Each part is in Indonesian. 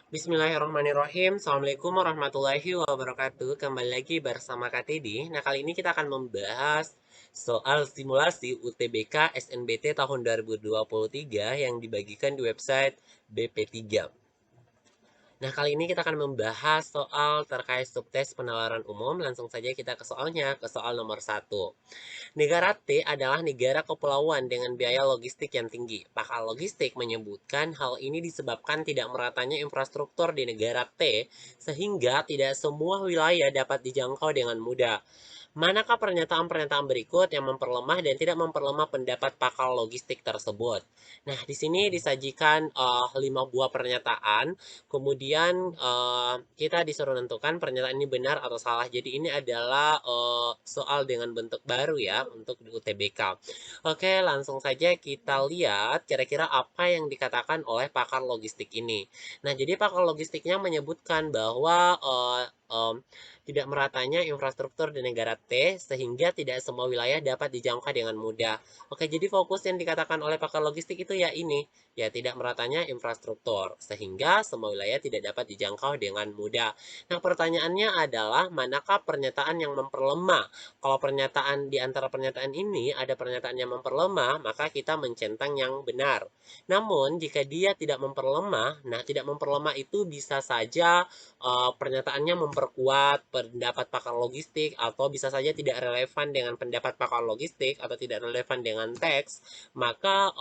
Bismillahirrahmanirrahim. Assalamualaikum warahmatullahi wabarakatuh. Kembali lagi bersama Kak Teddy. Nah, kali ini kita akan membahas soal simulasi UTBK SNBT tahun 2023 yang dibagikan di website BP3. Nah, kali ini kita akan membahas soal terkait subtes penalaran umum. Langsung saja kita ke soalnya, ke soal nomor 1. Negara T adalah negara kepulauan dengan biaya logistik yang tinggi. Pakar logistik menyebutkan hal ini disebabkan tidak meratanya infrastruktur di negara T, sehingga tidak semua wilayah dapat dijangkau dengan mudah. Manakah pernyataan-pernyataan berikut yang memperlemah dan tidak memperlemah pendapat pakar logistik tersebut? Nah, di sini disajikan 5 buah pernyataan, kemudian kita disuruh menentukan pernyataan ini benar atau salah. Jadi ini adalah soal dengan bentuk baru ya untuk di UTBK. Oke, langsung saja kita lihat kira-kira apa yang dikatakan oleh pakar logistik ini. Nah, jadi pakar logistiknya menyebutkan bahwa tidak meratanya infrastruktur di negara T sehingga tidak semua wilayah dapat dijangkau dengan mudah. Oke, jadi fokus yang dikatakan oleh pakar logistik itu ya ini, ya tidak meratanya infrastruktur sehingga semua wilayah tidak dapat dijangkau dengan mudah. Nah, pertanyaannya adalah manakah pernyataan yang memperlemah? Kalau pernyataan di antara pernyataan ini ada pernyataan yang memperlemah, maka kita mencentang yang benar. Namun, jika dia tidak memperlemah, nah tidak memperlemah itu bisa saja pernyataannya memperkuat pendapat pakar logistik atau bisa saja tidak relevan dengan pendapat pakar logistik atau tidak relevan dengan teks, maka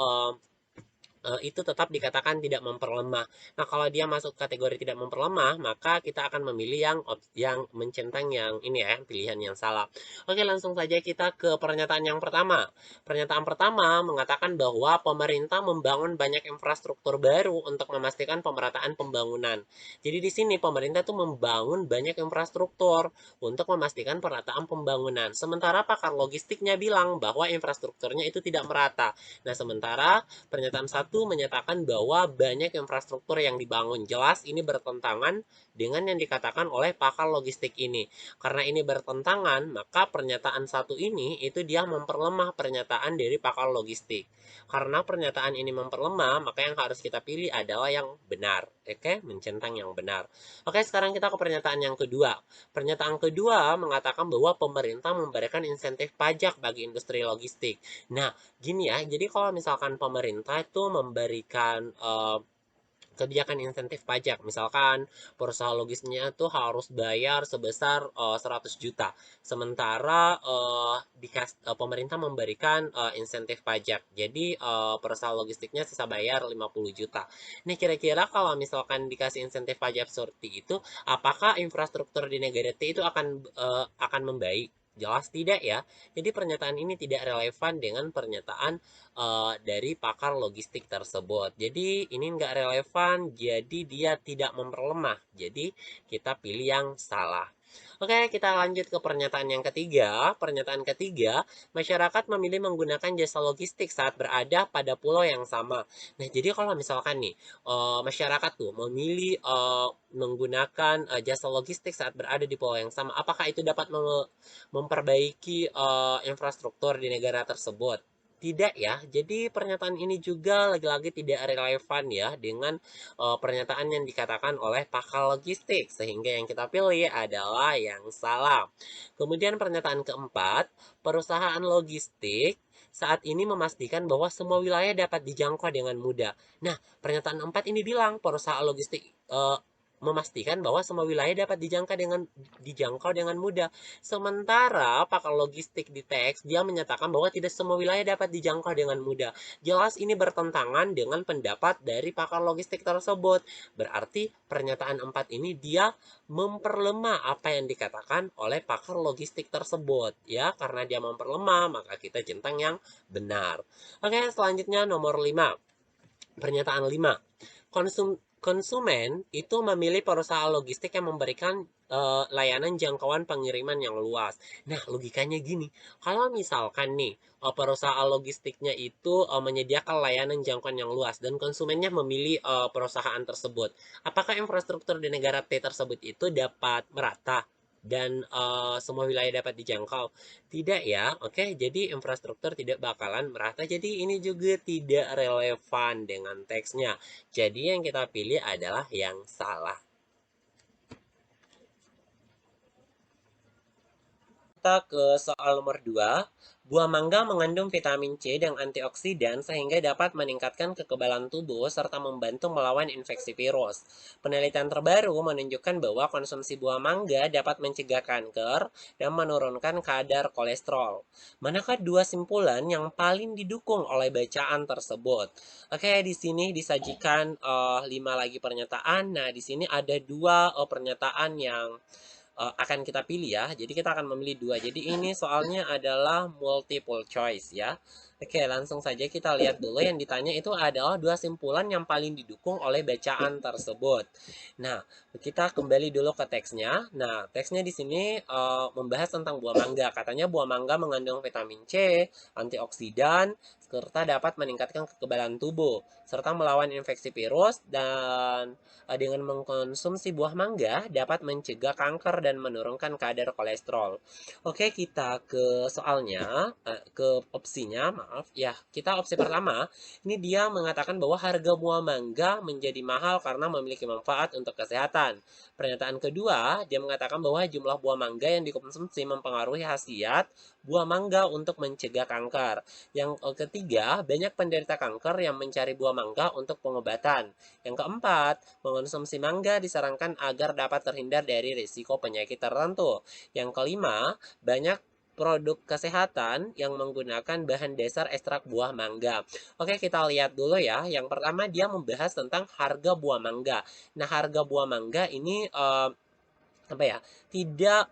itu tetap dikatakan tidak memperlemah. Nah, kalau dia masuk kategori tidak memperlemah, maka kita akan memilih yang mencentang yang ini ya, pilihan yang salah. Oke, langsung saja kita ke pernyataan yang pertama. Pernyataan pertama mengatakan bahwa pemerintah membangun banyak infrastruktur baru untuk memastikan pemerataan pembangunan. Jadi di sini pemerintah tuh membangun banyak infrastruktur untuk memastikan pemerataan pembangunan. Sementara pakar logistiknya bilang bahwa infrastrukturnya itu tidak merata. Nah, sementara pernyataan satu menyatakan bahwa banyak infrastruktur yang dibangun. Jelas ini bertentangan dengan yang dikatakan oleh pakar logistik ini. Karena ini bertentangan, maka pernyataan satu ini itu dia memperlemah pernyataan dari pakar logistik. Karena pernyataan ini memperlemah, maka yang harus kita pilih adalah yang benar. Oke, mencentang yang benar. Oke, sekarang kita ke pernyataan yang kedua. Pernyataan kedua mengatakan bahwa pemerintah memberikan insentif pajak bagi industri logistik. Nah, gini ya, jadi kalau misalkan pemerintah itu memberikan kebijakan insentif pajak, misalkan perusahaan logisnya itu harus bayar sebesar 100 juta, sementara pemerintah memberikan insentif pajak, jadi perusahaan logistiknya sisa bayar 50 juta. Nih kira-kira kalau misalkan dikasih insentif pajak seperti itu, apakah infrastruktur di negara T itu akan membaik? Jelas tidak ya. Jadi pernyataan ini tidak relevan dengan pernyataan dari pakar logistik tersebut. Jadi ini nggak relevan, jadi dia tidak memperlemah. Jadi kita pilih yang salah. Oke, kita lanjut ke pernyataan yang ketiga. Pernyataan ketiga, masyarakat memilih menggunakan jasa logistik saat berada pada pulau yang sama. Nah, jadi kalau misalkan nih, masyarakat tuh memilih menggunakan jasa logistik saat berada di pulau yang sama, apakah itu dapat memperbaiki infrastruktur di negara tersebut? Tidak ya, jadi pernyataan ini juga lagi-lagi tidak relevan ya dengan pernyataan yang dikatakan oleh pakar logistik, sehingga yang kita pilih adalah yang salah. Kemudian pernyataan keempat, perusahaan logistik saat ini memastikan bahwa semua wilayah dapat dijangkau dengan mudah. Nah, pernyataan 4 ini bilang perusahaan logistik memastikan bahwa semua wilayah dapat dijangkau dengan mudah. Sementara pakar logistik di teks dia menyatakan bahwa tidak semua wilayah dapat dijangkau dengan mudah. Jelas ini bertentangan dengan pendapat dari pakar logistik tersebut. Berarti pernyataan 4 ini dia memperlemah apa yang dikatakan oleh pakar logistik tersebut. Ya, karena dia memperlemah, maka kita centang yang benar. Oke, selanjutnya nomor 5. Pernyataan 5. Konsumen itu memilih perusahaan logistik yang memberikan layanan jangkauan pengiriman yang luas. Nah, logikanya gini, kalau misalkan nih perusahaan logistiknya itu menyediakan layanan jangkauan yang luas dan konsumennya memilih perusahaan tersebut, apakah infrastruktur di negara T tersebut itu dapat merata? dan semua wilayah dapat dijangkau. Tidak ya, oke. Jadi infrastruktur tidak bakalan merata. Jadi ini juga tidak relevan dengan teksnya. Jadi yang kita pilih adalah yang salah. Kita ke soal nomor 2. Buah mangga mengandung vitamin C dan antioksidan sehingga dapat meningkatkan kekebalan tubuh serta membantu melawan infeksi virus. Penelitian terbaru menunjukkan bahwa konsumsi buah mangga dapat mencegah kanker dan menurunkan kadar kolesterol. Manakah dua simpulan yang paling didukung oleh bacaan tersebut? Oke, di sini disajikan 5 lagi pernyataan. Nah, di sini ada dua pernyataan yang akan kita pilih ya. Jadi kita akan memilih dua. Jadi ini soalnya adalah multiple choice ya. Oke, langsung saja kita lihat dulu yang ditanya itu adalah dua simpulan yang paling didukung oleh bacaan tersebut. Nah, kita kembali dulu ke teksnya. Nah, teksnya di sini membahas tentang buah mangga. Katanya buah mangga mengandung vitamin C, antioksidan, serta dapat meningkatkan kekebalan tubuh, serta melawan infeksi virus dan dengan mengkonsumsi buah mangga dapat mencegah kanker dan menurunkan kadar kolesterol. Oke, kita ke soalnya, ke opsinya, maaf. Ya, kita opsi pertama, ini dia mengatakan bahwa harga buah mangga menjadi mahal karena memiliki manfaat untuk kesehatan. Pernyataan kedua, dia mengatakan bahwa jumlah buah mangga yang dikonsumsi mempengaruhi khasiat buah mangga untuk mencegah kanker. Yang ketiga, banyak penderita kanker yang mencari buah mangga untuk pengobatan. Yang keempat, mengonsumsi mangga disarankan agar dapat terhindar dari risiko penyakit tertentu. Yang kelima, banyak produk kesehatan yang menggunakan bahan dasar ekstrak buah mangga. Oke, kita lihat dulu ya. Yang pertama dia membahas tentang harga buah mangga. Nah, harga buah mangga ini apa ya, tidak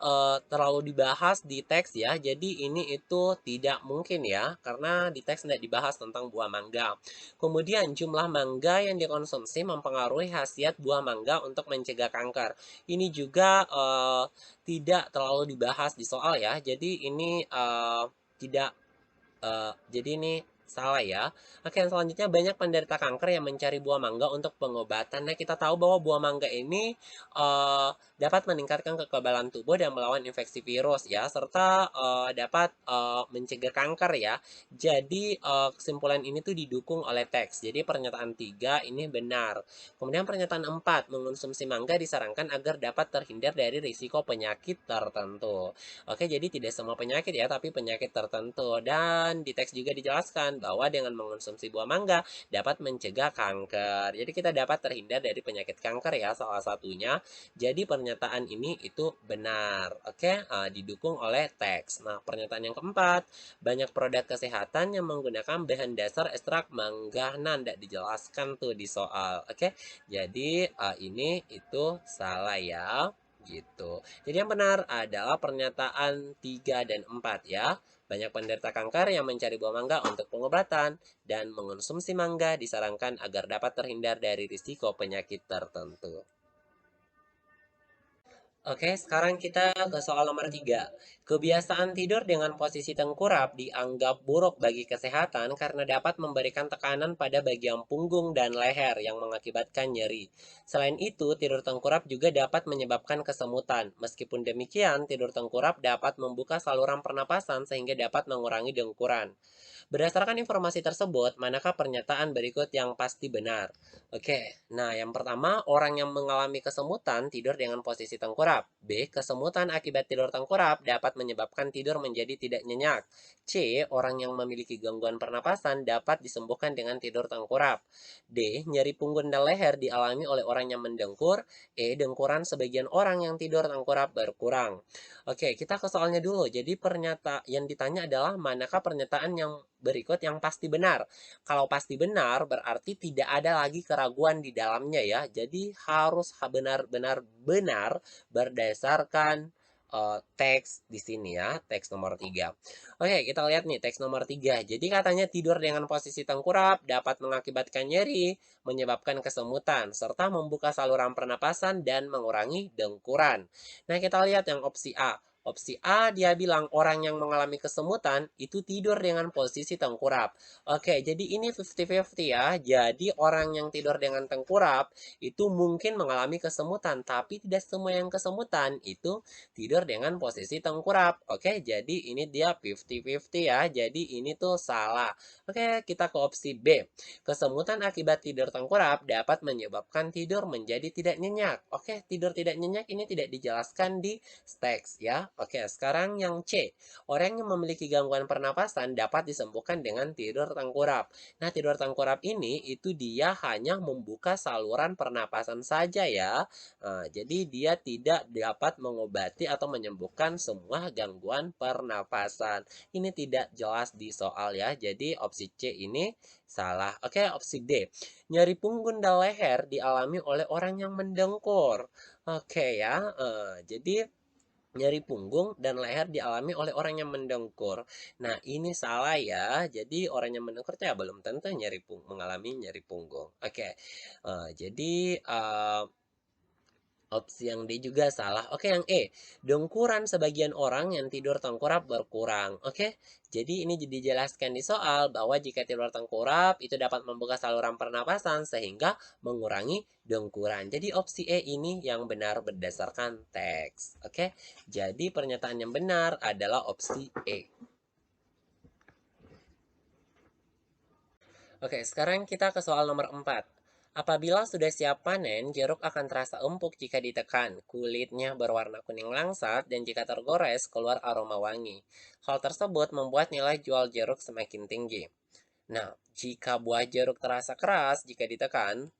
terlalu dibahas di teks ya. Jadi ini itu tidak mungkin ya, karena di teks tidak dibahas tentang buah mangga. Kemudian jumlah mangga yang dikonsumsi mempengaruhi khasiat buah mangga untuk mencegah kanker. Ini juga tidak terlalu dibahas di soal ya. Jadi ini tidak jadi ini salah ya. Oke, yang selanjutnya banyak penderita kanker yang mencari buah mangga untuk pengobatan. Nah, kita tahu bahwa buah mangga ini dapat meningkatkan kekebalan tubuh dan melawan infeksi virus ya, serta dapat mencegah kanker ya. Jadi kesimpulan ini tuh didukung oleh teks. Jadi pernyataan 3 ini benar. Kemudian pernyataan 4, mengonsumsi mangga disarankan agar dapat terhindar dari risiko penyakit tertentu. Oke, jadi tidak semua penyakit ya, tapi penyakit tertentu. Dan di teks juga dijelaskan bahwa dengan mengonsumsi buah mangga dapat mencegah kanker. Jadi kita dapat terhindar dari penyakit kanker ya, salah satunya. Jadi pernyataan ini itu benar. Oke, didukung oleh teks. Nah, pernyataan yang keempat, banyak produk kesehatan yang menggunakan bahan dasar ekstrak mangga. Nah, tidak dijelaskan tuh di soal. Oke, jadi ini itu salah ya gitu. Jadi yang benar adalah pernyataan 3 dan 4 ya. Banyak penderita kanker yang mencari buah mangga untuk pengobatan dan mengonsumsi mangga disarankan agar dapat terhindar dari risiko penyakit tertentu. Oke, sekarang kita ke soal nomor 3. Kebiasaan tidur dengan posisi tengkurap dianggap buruk bagi kesehatan karena dapat memberikan tekanan pada bagian punggung dan leher yang mengakibatkan nyeri. Selain itu, tidur tengkurap juga dapat menyebabkan kesemutan. Meskipun demikian, tidur tengkurap dapat membuka saluran pernapasan sehingga dapat mengurangi dengkuran. Berdasarkan informasi tersebut, manakah pernyataan berikut yang pasti benar? Oke, nah yang pertama, orang yang mengalami kesemutan tidur dengan posisi tengkurap. B, kesemutan akibat tidur tengkurap dapat menyebabkan tidur menjadi tidak nyenyak. C, orang yang memiliki gangguan pernapasan dapat disembuhkan dengan tidur tengkurap. D, nyeri punggung dan leher dialami oleh orang yang mendengkur. E, dengkuran sebagian orang yang tidur tengkurap berkurang. Oke, kita ke soalnya dulu. Jadi yang ditanya adalah manakah pernyataan yang berikut yang pasti benar. Kalau pasti benar berarti tidak ada lagi keraguan di dalamnya ya. Jadi harus benar-benar benar berdasarkan teks di sini ya, teks nomor 3. Oke, kita lihat nih teks nomor 3. Jadi katanya tidur dengan posisi tengkurap dapat mengakibatkan nyeri, menyebabkan kesemutan, serta membuka saluran pernapasan dan mengurangi dengkuran. Nah, kita lihat yang opsi A. Opsi A, dia bilang orang yang mengalami kesemutan itu tidur dengan posisi tengkurap. Oke, jadi ini 50-50 ya. Jadi orang yang tidur dengan tengkurap itu mungkin mengalami kesemutan, tapi tidak semua yang kesemutan itu tidur dengan posisi tengkurap. Oke, jadi ini dia 50-50 ya. Jadi ini tuh salah. Oke, kita ke opsi B. Kesemutan akibat tidur tengkurap dapat menyebabkan tidur menjadi tidak nyenyak. Oke, tidur tidak nyenyak ini tidak dijelaskan di teks ya. Oke, sekarang yang C. Orang yang memiliki gangguan pernapasan dapat disembuhkan dengan tidur tengkurap. Nah, tidur tengkurap ini itu dia hanya membuka saluran pernapasan saja ya. Jadi dia tidak dapat mengobati atau menyembuhkan semua gangguan pernapasan. Ini tidak jelas di soal ya. Jadi opsi C ini salah. Oke, opsi D. Nyeri punggung dan leher dialami oleh orang yang mendengkur. Oke ya. Jadi nyeri punggung dan leher dialami oleh orang yang mendengkur. Nah, ini salah ya. Jadi orang yang mendengkur ya belum tentu mengalami nyeri punggung. Oke. Jadi opsi yang D juga salah. Oke, yang E. Dengkuran sebagian orang yang tidur tengkurap berkurang. Oke, jadi ini dijelaskan di soal bahwa jika tidur tengkurap itu dapat membuka saluran pernapasan sehingga mengurangi dengkuran. Jadi opsi E ini yang benar berdasarkan teks. Oke, jadi pernyataan yang benar adalah opsi E. Oke, sekarang kita ke soal nomor 4. Apabila sudah siap panen, jeruk akan terasa empuk jika ditekan. Kulitnya berwarna kuning langsat dan jika tergores keluar aroma wangi. Hal tersebut membuat nilai jual jeruk semakin tinggi. Nah, jika buah jeruk terasa keras jika ditekan,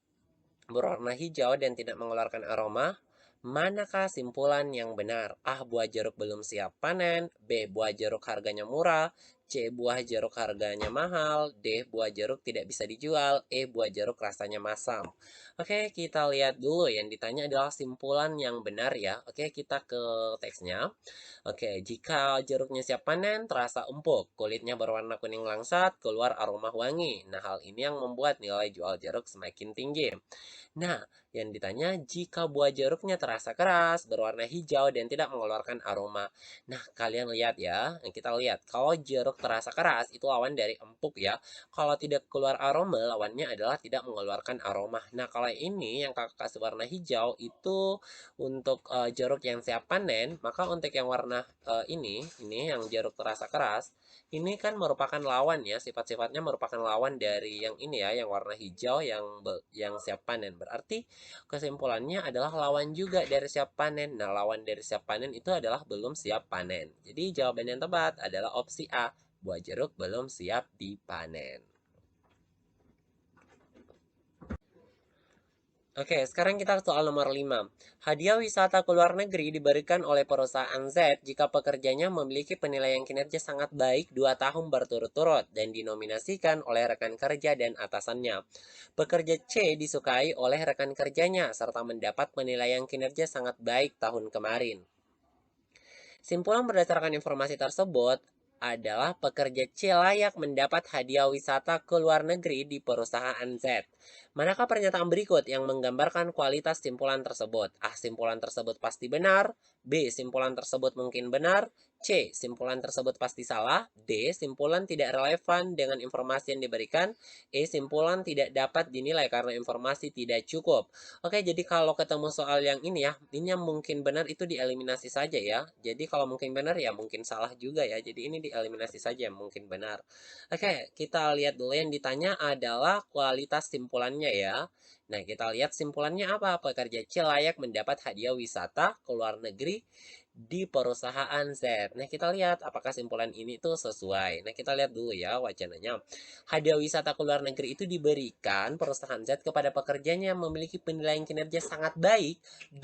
berwarna hijau dan tidak mengeluarkan aroma, manakah simpulan yang benar? A. Buah jeruk belum siap panen. B. Buah jeruk harganya murah. C. Buah jeruk harganya mahal. D. Buah jeruk tidak bisa dijual. E. Buah jeruk rasanya masam. Oke, kita lihat dulu yang ditanya adalah simpulan yang benar ya. Oke, kita ke teksnya. Oke, jika jeruknya siap panen, terasa empuk. Kulitnya berwarna kuning langsat, keluar aroma wangi. Nah, hal ini yang membuat nilai jual jeruk semakin tinggi. Nah, yang ditanya jika buah jeruknya terasa keras, berwarna hijau, dan tidak mengeluarkan aroma. Nah, kalian lihat ya, yang kita lihat, kalau jeruk terasa keras, itu lawan dari empuk ya. Kalau tidak keluar aroma, lawannya adalah tidak mengeluarkan aroma. Nah, kalau ini yang kakak kasih warna hijau, itu untuk jeruk yang siap panen, maka untuk yang warna ini yang jeruk terasa keras, ini kan merupakan lawan ya, sifat-sifatnya merupakan lawan dari yang ini ya, yang warna hijau yang siap panen. Berarti kesimpulannya adalah lawan juga dari siap panen. Nah, lawan dari siap panen itu adalah belum siap panen. Jadi jawaban yang tepat adalah opsi A, buah jeruk belum siap dipanen. Oke, sekarang kita ke soal nomor 5. Hadiah wisata ke luar negeri diberikan oleh perusahaan Z jika pekerjanya memiliki penilaian kinerja sangat baik 2 tahun berturut-turut dan dinominasikan oleh rekan kerja dan atasannya. Pekerja C disukai oleh rekan kerjanya serta mendapat penilaian kinerja sangat baik tahun kemarin. Simpulan berdasarkan informasi tersebut adalah pekerja C layak mendapat hadiah wisata ke luar negeri di perusahaan Z. Manakah pernyataan berikut yang menggambarkan kualitas simpulan tersebut? A. Simpulan tersebut pasti benar. B. Simpulan tersebut mungkin benar. C. Simpulan tersebut pasti salah. D. Simpulan tidak relevan dengan informasi yang diberikan. E. Simpulan tidak dapat dinilai karena informasi tidak cukup. Oke, jadi kalau ketemu soal yang ini ya, ini yang mungkin benar itu dieliminasi saja ya. Jadi kalau mungkin benar ya mungkin salah juga ya. Jadi ini dieliminasi saja mungkin benar. Oke, kita lihat dulu yang ditanya adalah kualitas simpulannya ya. Nah, kita lihat simpulannya apa? Pekerja C layak mendapat hadiah wisata ke luar negeri di perusahaan Z. Nah, kita lihat apakah simpulan ini tuh sesuai. Nah, kita lihat dulu ya wacananya. Hadiah wisata ke luar negeri itu diberikan perusahaan Z kepada pekerjanya yang memiliki penilaian kinerja sangat baik 2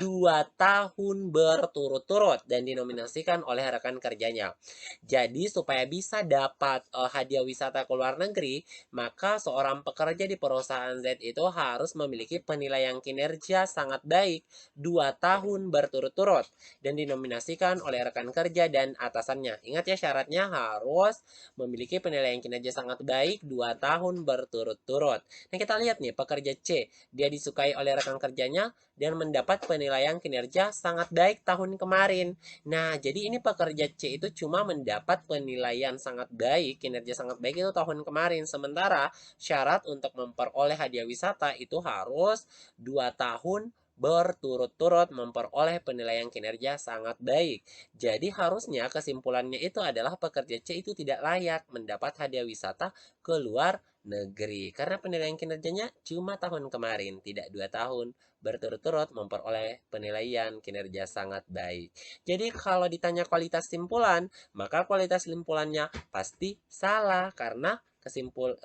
tahun berturut-turut dan dinominasikan oleh rekan kerjanya. Jadi, supaya bisa dapat hadiah wisata ke luar negeri, maka seorang pekerja di perusahaan Z itu harus memiliki penilaian kinerja sangat baik 2 tahun berturut-turut dan dinominasikan direkomendasikan oleh rekan kerja dan atasannya. Ingat ya, syaratnya harus memiliki penilaian kinerja sangat baik 2 tahun berturut-turut. Nah, kita lihat nih, pekerja C, dia disukai oleh rekan kerjanya dan mendapat penilaian kinerja sangat baik tahun kemarin. Nah, jadi ini pekerja C itu cuma mendapat penilaian sangat baik, kinerja sangat baik itu tahun kemarin. Sementara syarat untuk memperoleh hadiah wisata itu harus 2 tahun berturut-turut memperoleh penilaian kinerja sangat baik. Jadi harusnya kesimpulannya itu adalah pekerja C itu tidak layak mendapat hadiah wisata ke luar negeri. Karena penilaian kinerjanya cuma tahun kemarin, tidak 2 tahun berturut-turut memperoleh penilaian kinerja sangat baik. Jadi kalau ditanya kualitas simpulan, maka kualitas simpulannya pasti salah karena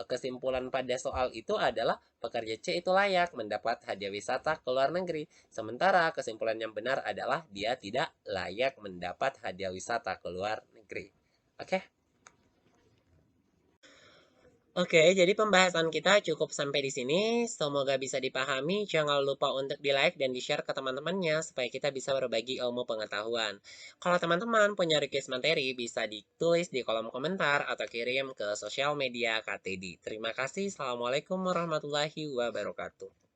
kesimpulan pada soal itu adalah pekerja C itu layak mendapat hadiah wisata ke luar negeri. Sementara kesimpulan yang benar adalah dia tidak layak mendapat hadiah wisata ke luar negeri. Oke? Oke, jadi pembahasan kita cukup sampai di sini. Semoga bisa dipahami. Jangan lupa untuk di-like dan di-share ke teman-temannya supaya kita bisa berbagi ilmu pengetahuan. Kalau teman-teman punya request materi, bisa ditulis di kolom komentar atau kirim ke sosial media KTD. Terima kasih. Assalamualaikum warahmatullahi wabarakatuh.